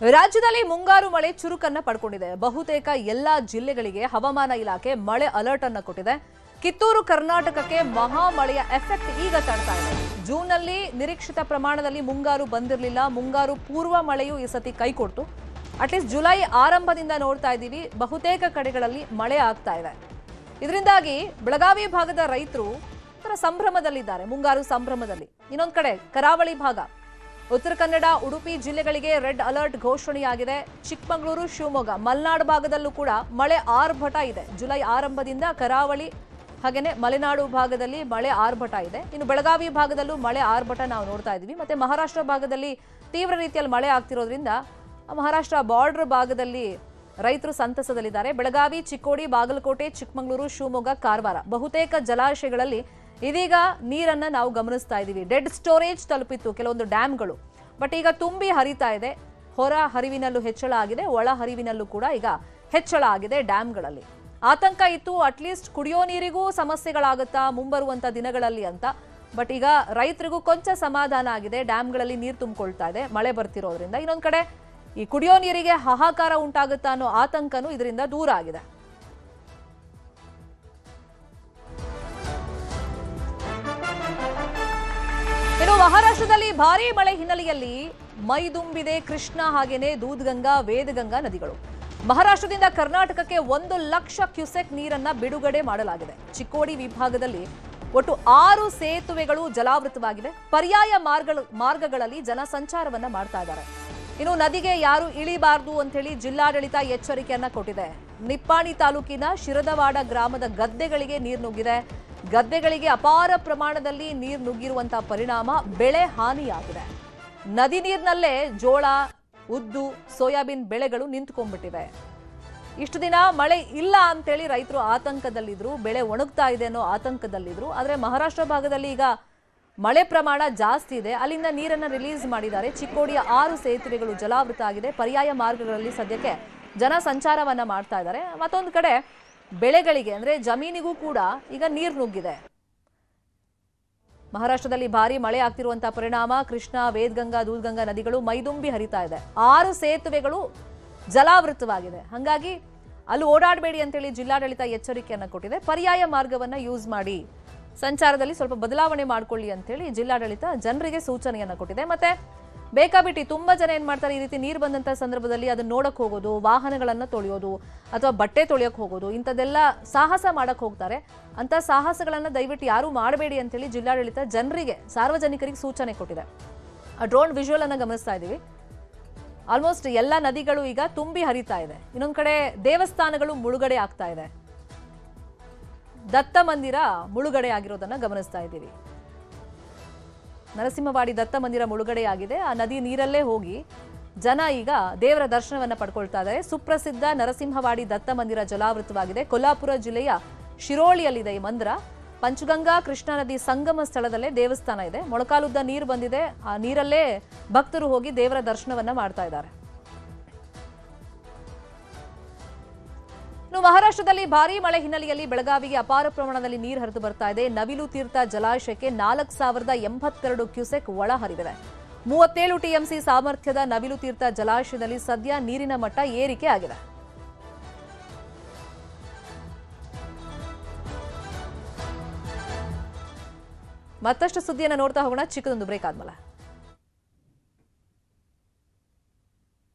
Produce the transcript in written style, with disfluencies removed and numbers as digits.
ರಾಜ್ಯದಲ್ಲಿ ಮುಂಗಾರು ಮಳೆ ಚುರುಕನ್ನ ಪಡ್ಕೊಂಡಿದೆ. ಬಹುತೇಕ ಎಲ್ಲಾ ಜಿಲ್ಲೆಗಳಿಗೆ ಹವಾಮಾನ ಇಲಾಖೆ ಮಳೆ ಅಲರ್ಟ್ ಅನ್ನು ಕೊಟ್ಟಿದೆ. ಕಿತ್ತೂರು ಕರ್ನಾಟಕಕ್ಕೆ ಮಹಾ ಮಳೆಯ ಎಫೆಕ್ಟ್ ಈಗ ಕಾಣ್ತಾ ಇದೆ. ಜೂನ್ನಲ್ಲಿ ನಿರೀಕ್ಷಿತ ಪ್ರಮಾಣದಲ್ಲಿ ಮುಂಗಾರು ಬಂದಿರಲಿಲ್ಲ. ಮುಂಗಾರು ಪೂರ್ವ ಮಳೆಯು ಈ ಸತಿ ಕೈಕೊಡ್ತು. ಅಟ್ಲೀಸ್ಟ್ ಜುಲೈ ಆರಂಭದಿಂದ ನೋಡ್ತಾ ಇದ್ದೀವಿ, ಬಹುತೇಕ ಕಡೆಗಳಲ್ಲಿ ಮಳೆ ಆಗ್ತಾ ಇದೆ. ಇದರಿಂದಾಗಿ ಬೆಳಗಾವಿ ಭಾಗದ ರೈತರು ಸಂಭ್ರಮದಲ್ಲಿದ್ದಾರೆ, ಮುಂಗಾರು ಸಂಭ್ರಮದಲ್ಲಿ. ಇನ್ನೊಂದು ಕಡೆ ಕರಾವಳಿ ಭಾಗ, ಉತ್ತರ ಕನ್ನಡ, ಉಡುಪಿ ಜಿಲ್ಲೆಗಳಿಗೆ ರೆಡ್ ಅಲರ್ಟ್ ಘೋಷಣೆಯಾಗಿದೆ. ಚಿಕ್ಕಮಗಳೂರು, ಶಿವಮೊಗ್ಗ, ಮಲೆನಾಡು ಭಾಗದಲ್ಲೂ ಕೂಡ ಮಳೆ ಆರ್ಭಟ ಇದೆ. ಜುಲೈ ಆರಂಭದಿಂದ ಕರಾವಳಿ ಹಾಗೇನೆ ಮಲೆನಾಡು ಭಾಗದಲ್ಲಿ ಮಳೆ ಆರ್ಭಟ ಇದೆ. ಇನ್ನು ಬೆಳಗಾವಿ ಭಾಗದಲ್ಲೂ ಮಳೆ ಆರ್ಭಟ ನಾವು ನೋಡ್ತಾ ಇದ್ದೀವಿ. ಮತ್ತೆ ಮಹಾರಾಷ್ಟ್ರ ಭಾಗದಲ್ಲಿ ತೀವ್ರ ರೀತಿಯಲ್ಲಿ ಮಳೆ ಆಗ್ತಿರೋದ್ರಿಂದ ಮಹಾರಾಷ್ಟ್ರ ಬಾರ್ಡರ್ ಭಾಗದಲ್ಲಿ ರೈತರು ಸಂತಸದಲ್ಲಿದ್ದಾರೆ. ಬೆಳಗಾವಿ, ಚಿಕ್ಕೋಡಿ, ಬಾಗಲಕೋಟೆ, ಚಿಕ್ಕಮಗಳೂರು, ಶಿವಮೊಗ್ಗ, ಕಾರವಾರ ಬಹುತೇಕ ಜಲಾಶಯಗಳಲ್ಲಿ ಇದೀಗ ನೀರನ್ನ ನಾವು ಗಮನಿಸ್ತಾ ಇದ್ದೀವಿ. ಡೆಡ್ ಸ್ಟೋರೇಜ್ ತಲುಪಿತ್ತು ಕೆಲವೊಂದು ಡ್ಯಾಮ್ಗಳು, ಬಟ್ ಈಗ ತುಂಬಿ ಹರಿತಾ ಇದೆ. ಹೊರ ಹರಿವಿನಲ್ಲೂ ಹೆಚ್ಚಳ ಆಗಿದೆ, ಒಳ ಹರಿವಿನಲ್ಲೂ ಕೂಡ ಈಗ ಹೆಚ್ಚಳ ಆಗಿದೆ ಡ್ಯಾಮ್ಗಳಲ್ಲಿ. ಆತಂಕ ಇತ್ತು, ಅಟ್ಲೀಸ್ಟ್ ಕುಡಿಯೋ ನೀರಿಗೂ ಸಮಸ್ಯೆಗಳಾಗುತ್ತಾ ಮುಂಬರುವಂತ ದಿನಗಳಲ್ಲಿ ಅಂತ. ಬಟ್ ಈಗ ರೈತರಿಗೂ ಕೊಂಚ ಸಮಾಧಾನ ಆಗಿದೆ, ಡ್ಯಾಮ್ಗಳಲ್ಲಿ ನೀರು ತುಂಬಿಕೊಳ್ತಾ ಇದೆ ಮಳೆ ಬರ್ತಿರೋದ್ರಿಂದ. ಇನ್ನೊಂದ್ ಕಡೆ ಈ ಕುಡಿಯೋ ನೀರಿಗೆ ಹಾಹಾಕಾರ ಉಂಟಾಗುತ್ತಾ ಅನ್ನೋ ಆತಂಕನೂ ಇದರಿಂದ ದೂರ ಆಗಿದೆ. ಇನ್ನು ಮಹಾರಾಷ್ಟ್ರದಲ್ಲಿ ಭಾರೀ ಮಳೆ ಹಿನ್ನೆಲೆಯಲ್ಲಿ ಮೈದುಂಬಿದೆ ಕೃಷ್ಣ ಹಾಗೇನೆ ದೂದ್ಗಂಗಾ, ವೇದಗಂಗಾ ನದಿಗಳು. ಮಹಾರಾಷ್ಟ್ರದಿಂದ ಕರ್ನಾಟಕಕ್ಕೆ 1 ಲಕ್ಷ ಕ್ಯೂಸೆಕ್ ನೀರನ್ನ ಬಿಡುಗಡೆ ಮಾಡಲಾಗಿದೆ. ಚಿಕ್ಕೋಡಿ ವಿಭಾಗದಲ್ಲಿ ಒಟ್ಟು 6 ಸೇತುವೆಗಳು ಜಲಾವೃತವಾಗಿವೆ. ಪರ್ಯಾಯ ಮಾರ್ಗಗಳಲ್ಲಿ ಜನ ಸಂಚಾರವನ್ನ ಮಾಡ್ತಾ ಇದ್ದಾರೆ. ಇನ್ನು ನದಿಗೆ ಯಾರು ಇಳಿಬಾರದು ಅಂತ ಹೇಳಿ ಜಿಲ್ಲಾಡಳಿತ ಎಚ್ಚರಿಕೆಯನ್ನ ಕೊಟ್ಟಿದೆ. ನಿಪ್ಪಾಣಿ ತಾಲೂಕಿನ ಶಿರದವಾಡ ಗ್ರಾಮದ ಗದ್ದೆಗಳಿಗೆ ನೀರು ನುಗ್ಗಿದೆ. ಗದ್ದೆಗಳಿಗೆ ಅಪಾರ ಪ್ರಮಾಣದಲ್ಲಿ ನೀರು ನುಗ್ಗಿರುವಂತಹ ಪರಿಣಾಮ ಬೆಳೆ ಹಾನಿಯಾಗಿದೆ. ನದಿ ನೀರಿನಲ್ಲೇ ಜೋಳ, ಉದ್ದು, ಸೋಯಾಬೀನ್ ಬೆಳೆಗಳು ನಿಂತುಕೊಂಡ್ಬಿಟ್ಟಿವೆ. ಇಷ್ಟು ದಿನ ಮಳೆ ಇಲ್ಲ ಅಂತೇಳಿ ರೈತರು ಆತಂಕದಲ್ಲಿದ್ರು, ಬೆಳೆ ಒಣಗ್ತಾ ಇದೆ ಅನ್ನೋ ಆತಂಕದಲ್ಲಿದ್ರು. ಆದರೆ ಮಹಾರಾಷ್ಟ್ರ ಭಾಗದಲ್ಲಿ ಈಗ ಮಳೆ ಪ್ರಮಾಣ ಜಾಸ್ತಿ ಇದೆ, ಅಲ್ಲಿಂದ ನೀರನ್ನು ರಿಲೀಸ್ ಮಾಡಿದ್ದಾರೆ. ಚಿಕ್ಕೋಡಿಯ 6 ಸೇತುವೆಗಳು ಜಲಾವೃತ ಆಗಿದೆ. ಪರ್ಯಾಯ ಮಾರ್ಗಗಳಲ್ಲಿ ಸದ್ಯಕ್ಕೆ ಜನ ಸಂಚಾರವನ್ನ ಮಾಡ್ತಾ ಇದ್ದಾರೆ. ಮತ್ತೊಂದು ಕಡೆ ಬೆಳೆಗಳಿಗೆ ಅಂದ್ರೆ ಜಮೀನಿಗೂ ಕೂಡ ಈಗ ನೀರು ನುಗ್ಗಿದೆ. ಮಹಾರಾಷ್ಟ್ರದಲ್ಲಿ ಭಾರಿ ಮಳೆ ಆಗ್ತಿರುವಂತಹ ಪರಿಣಾಮ ಕೃಷ್ಣ, ವೇದಗಂಗಾ, ದೂದ್ಗಂಗಾ ನದಿಗಳು ಮೈದುಂಬಿ ಹರಿತಾ ಇದೆ. 6 ಸೇತುವೆಗಳು ಜಲಾವೃತವಾಗಿದೆ. ಹಾಗಾಗಿ ಅಲ್ಲಿ ಓಡಾಡಬೇಡಿ ಅಂತೇಳಿ ಜಿಲ್ಲಾಡಳಿತ ಎಚ್ಚರಿಕೆಯನ್ನು ಕೊಟ್ಟಿದೆ. ಪರ್ಯಾಯ ಮಾರ್ಗವನ್ನ ಯೂಸ್ ಮಾಡಿ, ಸಂಚಾರದಲ್ಲಿ ಸ್ವಲ್ಪ ಬದಲಾವಣೆ ಮಾಡ್ಕೊಳ್ಳಿ ಅಂತೇಳಿ ಜಿಲ್ಲಾಡಳಿತ ಜನರಿಗೆ ಸೂಚನೆಯನ್ನ ಕೊಟ್ಟಿದೆ. ಮತ್ತೆ ಬೇಕಾಬಿಟ್ಟಿ ತುಂಬಾ ಜನ ಏನ್ ಮಾಡ್ತಾರೆ, ಈ ರೀತಿ ನೀರು ಬಂದಂತ ಸಂದರ್ಭದಲ್ಲಿ ಅದನ್ನ ನೋಡಕ್ ಹೋಗೋದು, ವಾಹನಗಳನ್ನ ತೊಳೆಯೋದು ಅಥವಾ ಬಟ್ಟೆ ತೊಳೆಯಕ್ ಹೋಗೋದು, ಇಂಥದ್ದೆಲ್ಲ ಸಾಹಸ ಮಾಡಕ್ ಹೋಗ್ತಾರೆ. ಅಂತ ಸಾಹಸಗಳನ್ನ ದಯವಿಟ್ಟು ಯಾರು ಮಾಡಬೇಡಿ ಅಂತೇಳಿ ಜಿಲ್ಲಾಡಳಿತ ಜನರಿಗೆ, ಸಾರ್ವಜನಿಕರಿಗೆ ಸೂಚನೆ ಕೊಟ್ಟಿದೆ. ಆ ಡ್ರೋನ್ ವಿಜುವಲ್ ಅನ್ನ ಗಮನಿಸ್ತಾ ಇದೀವಿ. ಆಲ್ಮೋಸ್ಟ್ ಎಲ್ಲ ನದಿಗಳು ಈಗ ತುಂಬಿ ಹರಿತಾ ಇದೆ. ಇನ್ನೊಂದ್ ಕಡೆ ದೇವಸ್ಥಾನಗಳು ಮುಳುಗಡೆ ಆಗ್ತಾ ಇದೆ. ದತ್ತ ಮಂದಿರ ಮುಳುಗಡೆ ಆಗಿರೋದನ್ನ ಗಮನಿಸ್ತಾ ಇದ್ದೀವಿ. ನರಸಿಂಹವಾಡಿ ದತ್ತ ಮಂದಿರ ಮುಳುಗಡೆಯಾಗಿದೆ. ಆ ನದಿ ನೀರಲ್ಲೇ ಹೋಗಿ ಜನ ಈಗ ದೇವರ ದರ್ಶನವನ್ನ ಪಡ್ಕೊಳ್ತಾ ಇದ್ದಾರೆ. ಸುಪ್ರಸಿದ್ಧ ನರಸಿಂಹವಾಡಿ ದತ್ತ ಮಂದಿರ ಜಲಾವೃತವಾಗಿದೆ. ಕೊಲ್ಹಾಪುರ ಜಿಲ್ಲೆಯ ಶಿರೋಳಿಯಲ್ಲಿದೆ ಈ ಮಂದಿರ. ಪಂಚಗಂಗಾ ಕೃಷ್ಣಾ ನದಿ ಸಂಗಮ ಸ್ಥಳದಲ್ಲೇ ದೇವಸ್ಥಾನ ಇದೆ. ಮೊಳಕಾಲುದ್ದ ನೀರು ಬಂದಿದೆ. ಆ ನೀರಲ್ಲೇ ಭಕ್ತರು ಹೋಗಿ ದೇವರ ದರ್ಶನವನ್ನ ಮಾಡ್ತಾ ಇದ್ದಾರೆ. ಇನ್ನು ಮಹಾರಾಷ್ಟ್ರದಲ್ಲಿ ಭಾರೀ ಮಳೆ ಹಿನ್ನೆಲೆಯಲ್ಲಿ ಬೆಳಗಾವಿಗೆ ಅಪಾರ ಪ್ರಮಾಣದಲ್ಲಿ ನೀರು ಹರಿದು ಬರ್ತಾ ಇದೆ. ನವಿಲು ತೀರ್ಥ ಜಲಾಶಯಕ್ಕೆ 4082 ಕ್ಯೂಸೆಕ್ ಒಳ ಹರಿವಿದೆ. 37 ಟಿಎಂಸಿ ಸಾಮರ್ಥ್ಯದ ನವಿಲು ತೀರ್ಥ ಜಲಾಶಯದಲ್ಲಿ ಸದ್ಯ ನೀರಿನ ಮಟ್ಟ ಏರಿಕೆ ಆಗಿದೆ. ಮತ್ತಷ್ಟು ಸುದ್ದಿಯನ್ನು ನೋಡ್ತಾ ಹೋಗೋಣ ಚಿಕ್ಕದೊಂದು ಬ್ರೇಕ್ ಆದ್ಮೇಲೆ.